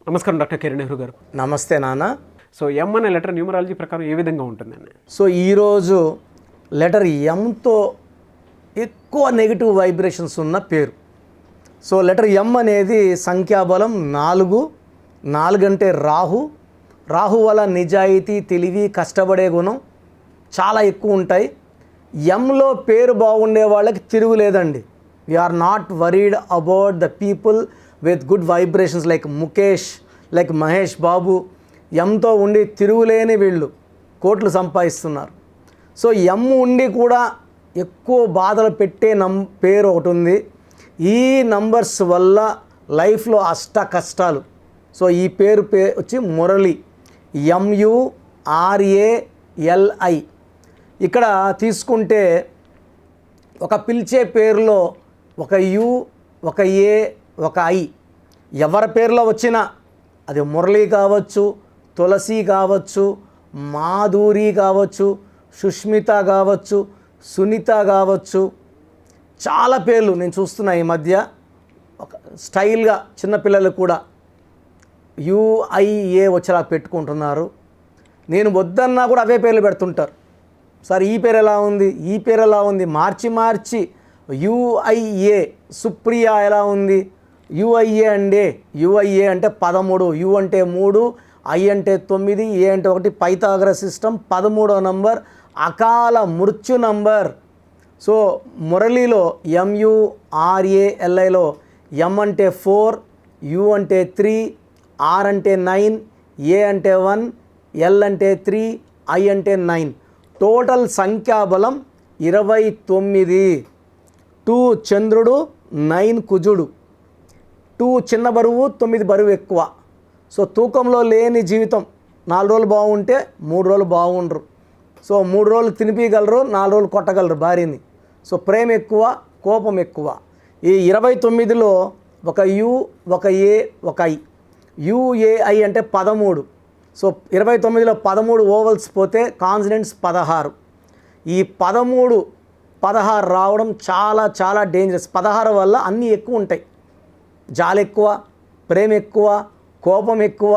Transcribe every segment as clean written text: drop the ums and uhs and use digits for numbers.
నమస్కారం డాక్టర్ కిరణ్ నెహ్రూ గారు. నమస్తే నాన్న. సో ఎం అనే లెటర్ న్యూమరాలజీ ప్రకారం ఏ విధంగా ఉంటుందండి? సో ఈరోజు లెటర్ ఎంతో ఎక్కువ నెగిటివ్ వైబ్రేషన్స్ ఉన్న పేరు. సో లెటర్ ఎం అనేది సంఖ్యాబలం 4. 4 అంటే రాహు వల్ల నిజాయితీ, తెలివి, కష్టపడే గుణం చాలా ఎక్కువ ఉంటాయి. ఎంలో పేరు బాగుండే వాళ్ళకి తిరుగులేదండి. We're not worried about the people with good vibrations like Mukesh, like Mahesh Babu. ఎంతో ఉండి తిరుగులేని వీళ్ళు కోట్లు సంపాదిస్తున్నారు. సో ఎం ఉండి కూడా ఎక్కువ బాధలు పెట్టే పేరు ఒకటి ఉంది. ఈ నంబర్స్ వల్ల లైఫ్లో అష్ట కష్టాలు. సో ఈ పేరు వచ్చి మురళి, MURALI. ఇక్కడ తీసుకుంటే ఒక పిలిచే పేరులో ఒక యు, ఒక ఏ, ఒక ఐ ఎవరి పేరులో వచ్చినా అది మురళి కావచ్చు, తులసి కావచ్చు, మాధురి కావచ్చు, సుష్మిత కావచ్చు, సునీత కావచ్చు, చాలా పేర్లు నేను చూస్తున్నా ఈ మధ్య. ఒక స్టైల్గా చిన్నపిల్లలు కూడా UIA వచ్చేలా పెట్టుకుంటున్నారు. నేను వద్దన్నా కూడా అవే పేర్లు పెడుతుంటారు. సార్ ఈ పేరు ఎలా ఉంది, ఈ పేరు ఎలా ఉంది, మార్చి UIA సుప్రియా ఎలా ఉంది, UIA అంటే 13, U అంటే 3, I అంటే 9, A అంటే 1. పైథాగరస్ సిస్టమ్ 13వ నంబర్ అకాల మృత్యు నంబర్. సో మురళిలో MURALIలో M అంటే 4, U అంటే 3, R అంటే 9, A అంటే 1, L అంటే 3, I అంటే 9. టోటల్ సంఖ్యాబలం 29. 2 చంద్రుడు, 9 కుజుడు. 2 చిన్న బరువు, 9 బరువు ఎక్కువ. సో తూకంలో లేని జీవితం. 4 రోజులు బాగుంటే 3 రోజులు బాగుండరు. సో 3 రోజులు తినిపించగలరు, 4 రోజులు కొట్టగలరు భార్యని. సో ప్రేమ ఎక్కువ, కోపం ఎక్కువ. ఈ 29లో ఒక U, ఒక A, ఒక I. UAI అంటే 13. సో 29లో 13 ఓవల్స్ పోతే కాన్సనెంట్స్ 16. ఈ 16 రావడం చాలా చాలా డేంజరస్. 16 వల్ల అన్నీ ఎక్కువ ఉంటాయి. జాలి ఎక్కువ, ప్రేమ ఎక్కువ, కోపం ఎక్కువ.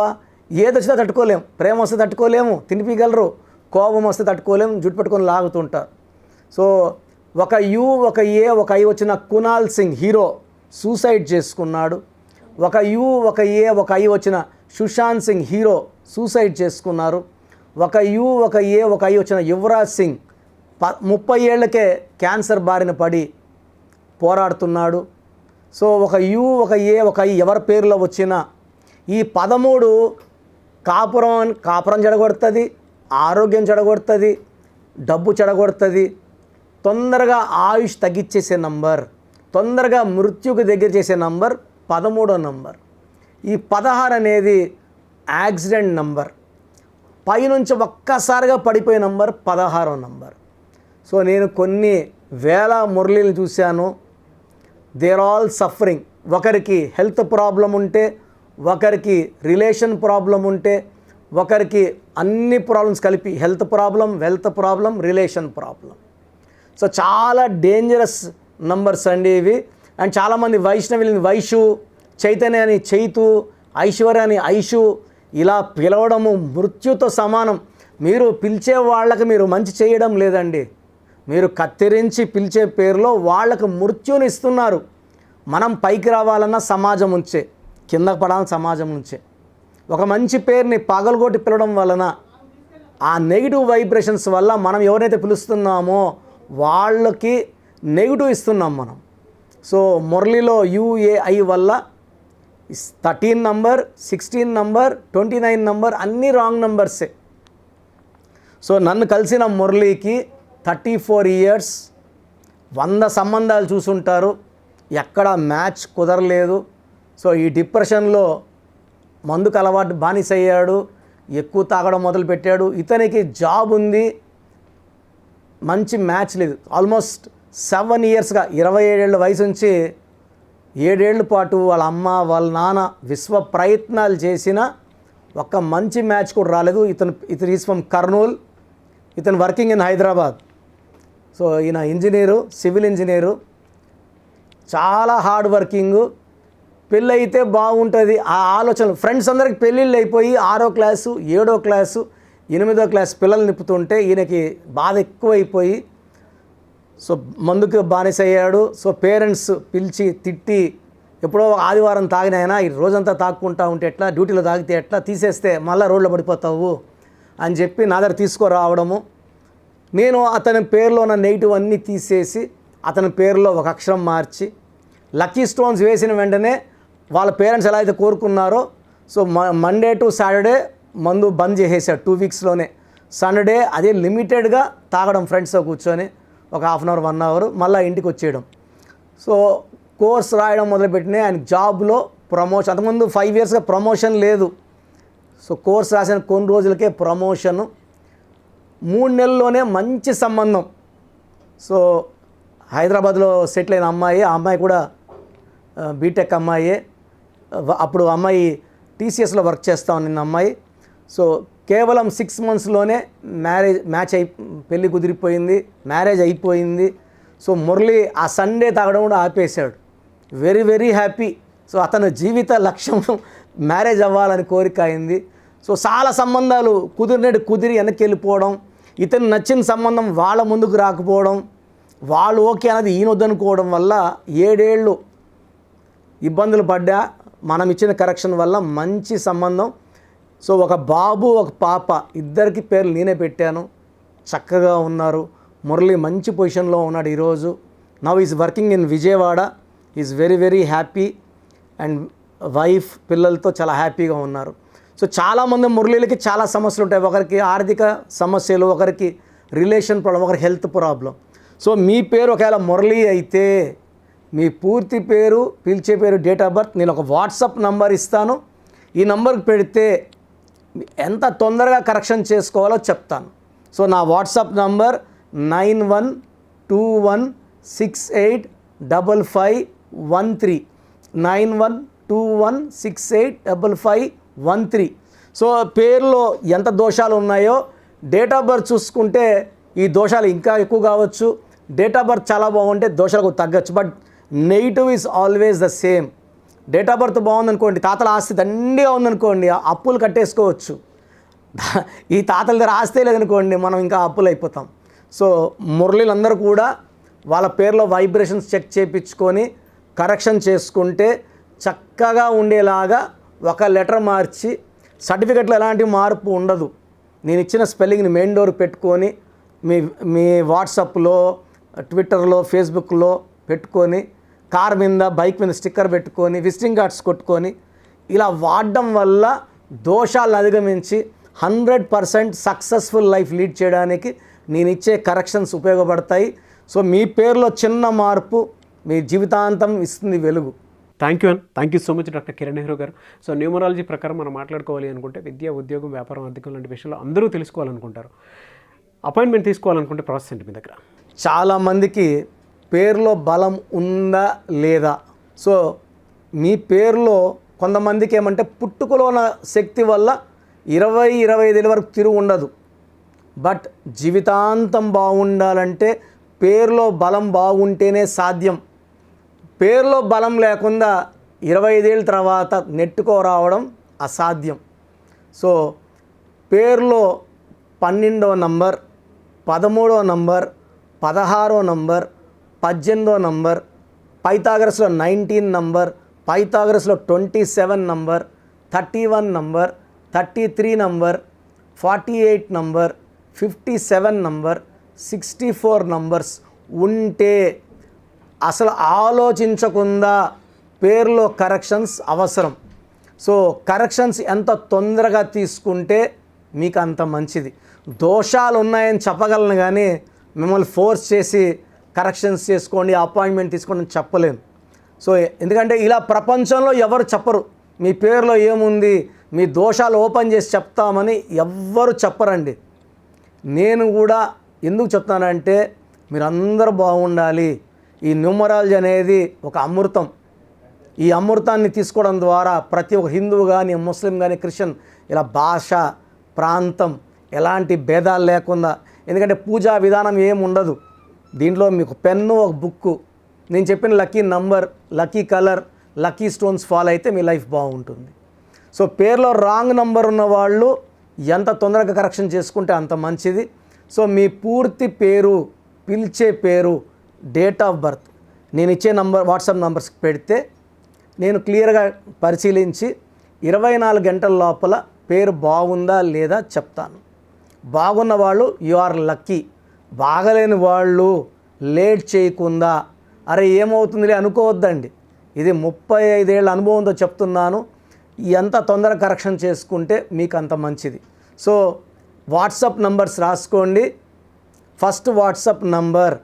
ఏదొచ్చినా తట్టుకోలేము. ప్రేమ వస్తే తట్టుకోలేము, తినిపించగలరు. కోపం వస్తే తట్టుకోలేము, జుట్టు పట్టుకొని లాగుతుంటారు. సో ఒక U, ఒక A, ఒక I వచ్చిన కునాల్ సింగ్ హీరో సూసైడ్ చేసుకున్నాడు. ఒక U, ఒక A, ఒక I వచ్చిన సుశాంత్ సింగ్ హీరో సూసైడ్ చేసుకున్నారు. ఒక U, ఒక A, ఒక I వచ్చిన యువరాజ్ సింగ్ 30 ఏళ్లకే క్యాన్సర్ బారిన పడి పోరాడుతున్నాడు. సో ఒక U, ఒక A, ఒక I ఎవరి పేరులో వచ్చినా ఈ 13 కాపురం చెడగొడుతుంది, ఆరోగ్యం చెడగొడుతుంది, డబ్బు చెడగొడుతుంది, తొందరగా ఆయుష్ తగ్గించేసే నంబర్, తొందరగా మృత్యుకు దగ్గర చేసే నంబర్ 13వ నంబర్. ఈ 16 అనేది యాక్సిడెంట్ నంబర్. పైనుంచి ఒక్కసారిగా పడిపోయే నంబర్ 16వ నంబర్. సో నేను కొన్ని వేల మురళీలు చూశాను. There all suffering. ఒకరికి హెల్త్ ప్రాబ్లం ఉంటే, ఒకరికి రిలేషన్ ప్రాబ్లం ఉంటే, ఒకరికి అన్ని ప్రాబ్లమ్స్ కలిపి health problem, wealth problem, relation problem. So చాలా డేంజరస్ నంబర్స్ అండి ఇవి. అండ్ చాలామంది వైష్ణవిని వైషు, చైతన్య అని చైతు, ఐశ్వర్య అని ఐషు ఇలా పిలవడము మృత్యుతో సమానం. మీరు పిలిచే వాళ్ళకి మీరు మంచి చేయడం లేదండి. మీరు కత్తిరించి పిలిచే పేరులో వాళ్ళకు మృత్యుని ఇస్తున్నారు. మనం పైకి రావాలన్నా సమాజం నుంచే, కింద పడాలన్న సమాజం నుంచే. ఒక మంచి పేరుని పగలగొట్టి పిలవడం వలన ఆ నెగిటివ్ వైబ్రేషన్స్ వల్ల మనం ఎవరైతే పిలుస్తున్నామో వాళ్ళకి నెగిటివ్ ఇస్తున్నాం మనం. సో మురళిలో UAI వల్ల 13 నంబర్, 16 నంబర్, 29 నంబర్ అన్నీ రాంగ్ నంబర్సే. సో నన్ను కలిసిన మురళికి 34 ఇయర్స్, 100 సంబంధాలు చూసుంటారు, ఎక్కడ మ్యాచ్ కుదరలేదు. సో ఈ డిప్రెషన్లో మందుకు అలవాటు బానిసయ్యాడు, ఎక్కువ తాగడం మొదలుపెట్టాడు. ఇతనికి జాబ్ ఉంది, మంచి మ్యాచ్ లేదు. ఆల్మోస్ట్ 7 ఇయర్స్గా 27 ఏళ్ళ వయసు నుంచి 7 ఏళ్ళ పాటు వాళ్ళ అమ్మ వాళ్ళ నాన్న విశ్వ ప్రయత్నాలు చేసిన ఒక్క మంచి మ్యాచ్ కూడా రాలేదు. ఇతను ఈజ్ ఫ్రమ్ కర్నూల్. ఇతను వర్కింగ్ ఇన్ హైదరాబాద్. సో ఈయన ఇంజనీరు, సివిల్ ఇంజనీరు, చాలా హార్డ్ వర్కింగు. పెళ్ళి అయితే బాగుంటుంది ఆ ఆలోచన. ఫ్రెండ్స్ అందరికి పెళ్ళిళ్ళు అయిపోయి 6వ క్లాసు 7వ క్లాసు 8వ క్లాస్ పిల్లలు నింపుతుంటే ఈయనకి బాధ ఎక్కువైపోయి సో మందుకు బానిసయ్యాడు. సో పేరెంట్స్ పిలిచి తిట్టి, ఎప్పుడో ఆదివారం తాగినైనా ఈ రోజంతా తాక్కుంటా ఉంటే ఎట్లా, డ్యూటీలో తాగితే ఎట్లా, తీసేస్తే మళ్ళీ రోడ్లో పడిపోతావు అని చెప్పి నా దగ్గర తీసుకురావడము. నేను అతని పేరులో ఉన్న నెగిటివ్ అన్నీ తీసేసి అతని పేరులో ఒక అక్షరం మార్చి లక్కీ స్టోన్స్ వేసిన వెంటనే వాళ్ళ పేరెంట్స్ ఎలా అయితే కోరుకున్నారో సో మండే టు సాటర్డే మందు బంద్ చేసేసాడు 2 వీక్స్లోనే. సండే అదే లిమిటెడ్గా తాగడం ఫ్రెండ్స్తో కూర్చొని ఒక 1/2 అవర్ 1 అవర్ మళ్ళీ ఇంటికి వచ్చేయడం. సో కోర్స్ రాయడం మొదలుపెట్టినాయి. ఆయన జాబ్లో ప్రమోషన్, అంతకుముందు 5 ఇయర్స్గా ప్రమోషన్ లేదు. సో కోర్స్ రాసిన కొన్ని రోజులకే ప్రమోషను, 3 నెలల్లోనే మంచి సంబంధం. సో హైదరాబాద్లో సెటిల్ అయిన అమ్మాయి, ఆ అమ్మాయి కూడా బీటెక్ అమ్మాయే. అప్పుడు అమ్మాయి టీసీఎస్లో వర్క్ చేస్తా ఉన్న అమ్మాయి. సో కేవలం 6 మంత్స్లోనే పెళ్ళి కుదిరిపోయింది, మ్యారేజ్ అయిపోయింది. సో మురళి ఆ సండే తాగడం కూడా ఆపేశాడు. Very very happy. సో అతని జీవిత లక్ష్యం మ్యారేజ్ అవ్వాలని కోరిక అయింది. సో చాలా సంబంధాలు కుదిరి వెనక్కి వెళ్ళిపోవడం, ఇతను నచ్చిన సంబంధం వాళ్ళ ముందుకు రాకపోవడం, వాళ్ళు ఓకే అన్నది ఈయన వద్దనుకోవడం వల్ల 7 ఏళ్ళు ఇబ్బందులు పడ్డా. మనం ఇచ్చిన కరెక్షన్ వల్ల మంచి సంబంధం. సో ఒక బాబు ఒక పాప, ఇద్దరికి పేర్లు నేనే పెట్టాను. చక్కగా ఉన్నారు. మురళి మంచి పొజిషన్లో ఉన్నాడు ఈరోజు. Now is working in Vijayawada. Is very very happy and wife పిల్లలతో చాలా హ్యాపీగా ఉన్నారు. సో చాలామంది మురళీలకి చాలా సమస్యలు ఉంటాయి. ఒకరికి ఆర్థిక సమస్యలు, ఒకరికి రిలేషన్ ప్రాబ్లం, ఒకరికి హెల్త్ ప్రాబ్లం. సో మీ పేరు ఒకవేళ మురళి అయితే మీ పూర్తి పేరు, పిలిచే పేరు, డేట్ ఆఫ్ బర్త్ నేను ఒక వాట్సాప్ నంబర్ ఇస్తాను. ఈ నంబర్కి పెడితే ఎంత తొందరగా కరెక్షన్ చేసుకోవాలో చెప్తాను. సో నా వాట్సాప్ నంబర్ 9121685513 9121685513. సో పేరులో ఎంత దోషాలు ఉన్నాయో డేట్ ఆఫ్ బర్త్ చూసుకుంటే ఈ దోషాలు ఇంకా ఎక్కువ కావచ్చు. డేట్ ఆఫ్ బర్త్ చాలా బాగుంటే దోషాలకు తగ్గచ్చు. But negative is always the same. Date of birth బాగుందనుకోండి, తాతల ఆస్తి దండిగా ఉందనుకోండి, అప్పులు కట్టేసుకోవచ్చు. ఈ తాతల దగ్గర ఆస్తే లేదనుకోండి, మనం ఇంకా అప్పులు అయిపోతాం. సో మురళీలందరూ కూడా వాళ్ళ పేర్లో వైబ్రేషన్స్ చెక్ చేయించుకొని కరెక్షన్ చేసుకుంటే చక్కగా ఉండేలాగా ఒక లెటర్ మార్చి, సర్టిఫికెట్లో ఎలాంటి మార్పు ఉండదు. నేను ఇచ్చిన స్పెల్లింగ్ని మెయిన్ డోర్ పెట్టుకొని మీ వాట్సాప్లో, ట్విట్టర్లో, ఫేస్బుక్లో పెట్టుకొని, కార్ మీద, బైక్ మీద స్టిక్కర్ పెట్టుకొని, విజిటింగ్ కార్డ్స్ కొట్టుకొని ఇలా వాడడం వల్ల దోషాలను అధిగమించి 100% సక్సెస్ఫుల్ లైఫ్ లీడ్ చేయడానికి నేను ఇచ్చే కరెక్షన్స్ ఉపయోగపడతాయి. సో మీ పేరులో చిన్న మార్పు మీ జీవితాంతం ఇస్తుంది వెలుగు. Thank you so much doctor Kiran Nehru గారు. సో న్యూమరాలజీ ప్రకారం మనం మాట్లాడుకోవాలి అనుకుంటే విద్య, ఉద్యోగం, వ్యాపారం, ఆర్థికం లాంటి విషయాలు అందరూ తెలుసుకోవాలనుకుంటారు. అపాయింట్మెంట్ తీసుకోవాలనుకుంటే ప్రాసెస్ ఏంటి మీ దగ్గర? చాలామందికి పేరులో బలం ఉందా లేదా. సో మీ పేరులో కొంతమందికి ఏమంటే పుట్టుకలో ఉన్న శక్తి వల్ల 20-25 ఏళ్ళ వరకు తిరుగు ఉండదు. బట్ జీవితాంతం బాగుండాలంటే పేరులో బలం బాగుంటేనే సాధ్యం. పేరులో బలం లేకుండా 25 ఏళ్ళ తర్వాత నెట్టుకోరావడం అసాధ్యం. సో పేరులో 12వ నంబర్, 13వ నంబర్, 16వ నంబర్, 18వ నంబర్, పైథాగరస్లో 19 నంబర్, పైథాగరస్లో 27 number, 31 number, 33 number, 48 number, 57 number, 64 numbers ఉంటే అసలు ఆలోచించకుండా పేరులో కరెక్షన్స్ అవసరం. సో కరెక్షన్స్ ఎంత తొందరగా తీసుకుంటే మీకు అంత మంచిది. దోషాలు ఉన్నాయని చెప్పగలను కానీ మిమ్మల్ని ఫోర్స్ చేసి కరెక్షన్స్ చేసుకోండి, అపాయింట్మెంట్ తీసుకోండి అని చెప్పలేను. సో ఎందుకంటే ఇలా ప్రపంచంలో ఎవరు చెప్పరు. మీ పేరులో ఏముంది, మీ దోషాలు ఓపెన్ చేసి చెప్తామని ఎవ్వరు చెప్పరండి. నేను కూడా ఎందుకు చెప్తానంటే మీరందరూ బాగుండాలి. ఈ న్యూమరాలజీ అనేది ఒక అమృతం. ఈ అమృతాన్ని తీసుకోవడం ద్వారా ప్రతి ఒక్క హిందువు కానీ, ముస్లిం కానీ, క్రిస్టియన్ ఇలా భాష, ప్రాంతం ఎలాంటి భేదాలు లేకుండా, ఎందుకంటే పూజా విధానం ఏమి ఉండదు దీంట్లో. మీకు పెన్ను, ఒక బుక్కు, నేను చెప్పిన lucky number, lucky colour, lucky stones fall అయితే మీ లైఫ్ బాగుంటుంది. సో పేరులో రాంగ్ నంబర్ ఉన్న వాళ్ళు ఎంత తొందరగా కరెక్షన్ చేసుకుంటే అంత మంచిది. సో మీ పూర్తి పేరు, పిలిచే పేరు, డేట్ ఆఫ్ బర్త్ నేను ఇచ్చే వాట్సాప్ నంబర్స్ పెడితే నేను క్లియర్గా పరిశీలించి 24 గంటల లోపల పేరు బాగుందా లేదా చెప్తాను. బాగున్న వాళ్ళు యు ఆర్ లక్కీ. బాగలేని వాళ్ళు లేట్ చేయకుండా అరే ఏమవుతుందిలే అనుకోవద్దండి. ఇది 35 ఏళ్ళ అనుభవంతో చెప్తున్నాను. ఎంత తొందరగా కరెక్షన్ చేసుకుంటే మీకు అంత మంచిది. సో వాట్సాప్ నంబర్స్ రాసుకోండి. First WhatsApp number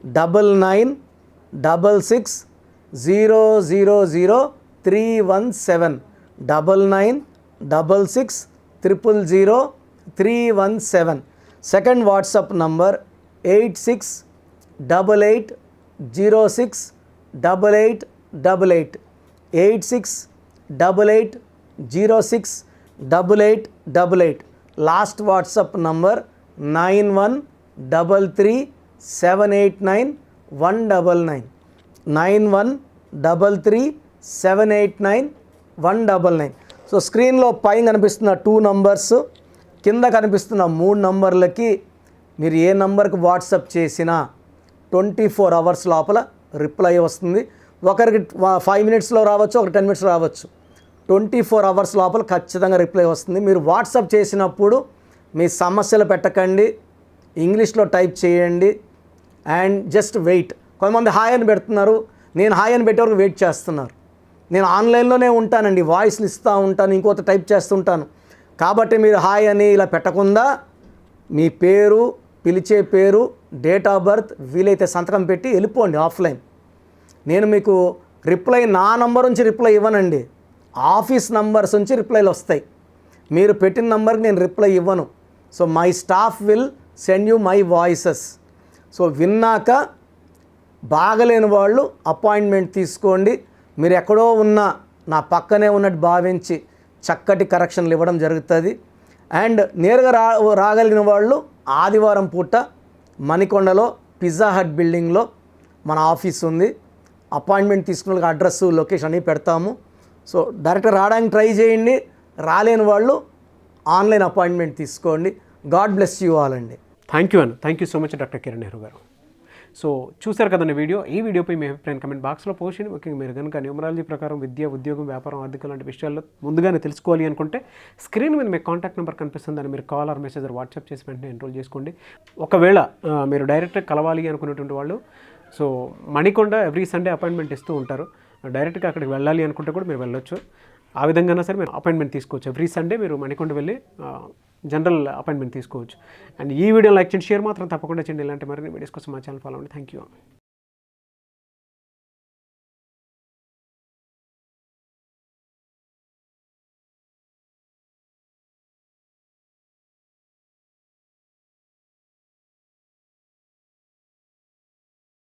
9966000317 9966000317. Second WhatsApp number 8688068888 8688068888. Last WhatsApp number 9133789199 9133789199. So స్క్రీన్లో పైన కనిపిస్తున్న 2 నంబర్స్, కింద కనిపిస్తున్న 3 నంబర్లకి మీరు ఏ నంబర్కి వాట్సాప్ చేసినా 24 అవర్స్ లోపల రిప్లై వస్తుంది. ఒకరికి 5 మినిట్స్లో రావచ్చు, ఒకరికి 10 మినిట్స్లో రావచ్చు. 24 అవర్స్ లోపల ఖచ్చితంగా రిప్లై వస్తుంది. మీరు వాట్సాప్ చేసినప్పుడు మీ సమస్యలు పెట్టకండి, ఇంగ్లీష్లో టైప్ చేయండి అండ్ జస్ట్ వెయిట్. కొంతమంది హాయ్ అని పెడుతున్నారు, నేను హాయ్ అని పెట్టే వరకు వెయిట్ చేస్తున్నారు. నేను ఆన్లైన్లోనే ఉంటానండి, వాయిస్లు ఇస్తూ ఉంటాను, ఇంకొక టైప్ చేస్తుంటాను. కాబట్టి మీరు హాయ్ అని ఇలా పెట్టకుండా మీ పేరు, పిలిచే పేరు, డేట్ ఆఫ్ బర్త్, వీలైతే సంతకం పెట్టి వెళ్ళిపోండి ఆఫ్లైన్. నేను మీకు రిప్లై నా నంబర్ నుంచి రిప్లై ఇవ్వనండి, ఆఫీస్ నంబర్స్ నుంచి రిప్లైలు వస్తాయి. మీరు పెట్టిన నంబర్కి నేను రిప్లై ఇవ్వను. So my staff will send you my voices. So విన్నాక బాగలేని వాళ్ళు అపాయింట్మెంట్ తీసుకోండి. మీరు ఎక్కడో ఉన్న నా పక్కనే ఉన్నట్టు భావించి చక్కటి కరెక్షన్లు ఇవ్వడం జరుగుతుంది. అండ్ నేరుగా రాగలిగిన వాళ్ళు ఆదివారం పూట మణికొండలో పిజ్జా హట్ బిల్డింగ్లో మన ఆఫీస్ ఉంది. అపాయింట్మెంట్ తీసుకున్న వాళ్ళకి అడ్రస్, లొకేషన్ అన్నీ పెడతాము. సో డైరెక్ట్గా రావడానికి ట్రై చేయండి. రాలేని వాళ్ళు ఆన్లైన్ అపాయింట్మెంట్ తీసుకోండి. గాడ్ బ్లెస్ యూ ఆల్ అండి. Thank you so much doctor Kiran Nehru గారు. సో చూశారు కదండి వీడియో. ఈ వీడియోపై మీ అభిప్రాయం కమెంట్ బాక్స్లో పోస్ట్ చేయండి. ముఖ్యంగా మీరు కనుక న్యూమరాలజీ ప్రకారం విద్య, ఉద్యోగం, వ్యాపారం, ఆర్థిక లాంటి విషయాల్లో ముందుగానే తెలుసుకోవాలి అనుకుంటే స్క్రీన్ మీద మీకు కాంటాక్ట్ నెంబర్ కనిపిస్తుంది, దాన్ని మీరు కాల్ ఆర్ మెసేజ్ వాట్సాప్ చేసి వెంటనే ఎన్రోల్ చేసుకోండి. ఒకవేళ మీరు డైరెక్ట్గా కలవాలి అనుకునేటువంటి వాళ్ళు so Manikonda every Sunday appointment ఇస్తూ ఉంటారు. డైరెక్ట్గా అక్కడికి వెళ్ళాలి అనుకుంటే కూడా మీరు వెళ్ళొచ్చు. ఆ విధంగా సరే మీరు అపాయింట్మెంట్ తీసుకోవచ్చు. ఎవ్రీ సండే మీరు మణికొండ వెళ్ళి జనరల్ అపాయింట్మెంట్ తీసుకోవచ్చు. అండ్ ఈ వీడియో లైక్ చేయండి, షేర్ మాత్రం తప్పకుండా చేయండి. ఇలాంటి మరిన్ని వీడియోస్ కోసం మా ఛానల్ ఫాలో అవ్వండి. Thank you.